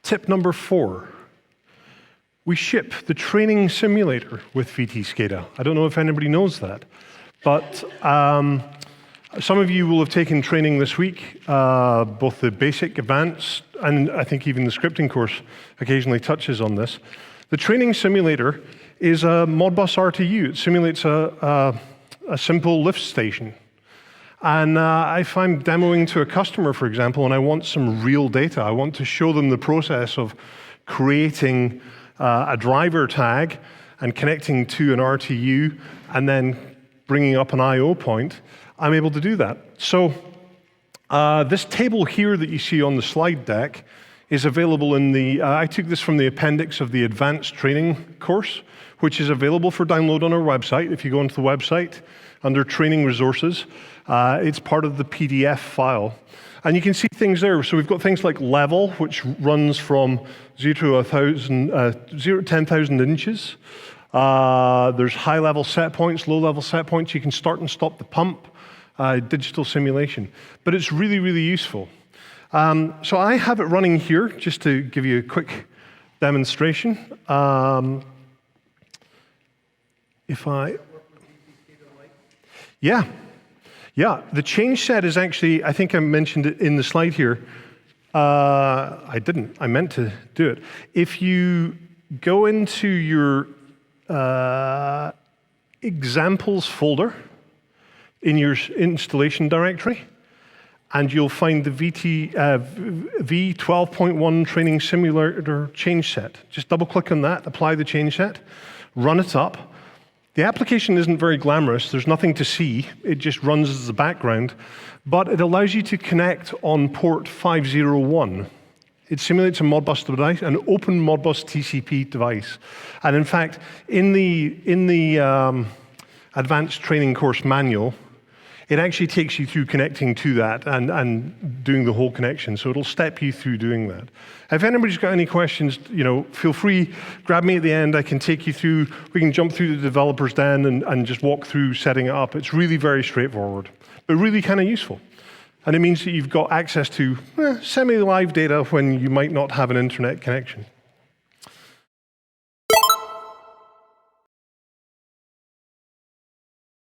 Tip number 4. We ship the training simulator with VTScada. I don't know if anybody knows that, but some of you will have taken training this week, both the basic, advanced, and I think even the scripting course occasionally touches on this. The training simulator is a Modbus RTU. It simulates a simple lift station. And if I'm demoing to a customer, for example, and I want some real data, I want to show them the process of creating a driver tag and connecting to an RTU and then bringing up an I/O point, I'm able to do that. So this table here that you see on the slide deck is available in the, I took this from the appendix of the advanced training course, which is available for download on our website. If you go into the website, under training resources, it's part of the PDF file. And you can see things there. So we've got things like level, which runs from 0 to 10,000 inches. There's high-level set points, low-level set points. You can start and stop the pump, digital simulation. But it's really, really useful. So I have it running here, just to give you a quick demonstration. Yeah, the change set is actually, I think I mentioned it in the slide here. I didn't, I meant to do it. If you go into your examples folder in your installation directory, and you'll find the V12.1 training simulator change set. Just double click on that, apply the change set, run it up. The application isn't very glamorous. There's nothing to see. It just runs as a background. But it allows you to connect on port 501. It simulates a Modbus device, an open Modbus TCP device. And in fact, in the advanced training course manual, it actually takes you through connecting to that and doing the whole connection. So it'll step you through doing that. If anybody's got any questions, feel free, grab me at the end. I can take you through, we can jump through the developer's den and just walk through setting it up. It's really very straightforward, but really kind of useful. And it means that you've got access to semi-live data when you might not have an internet connection.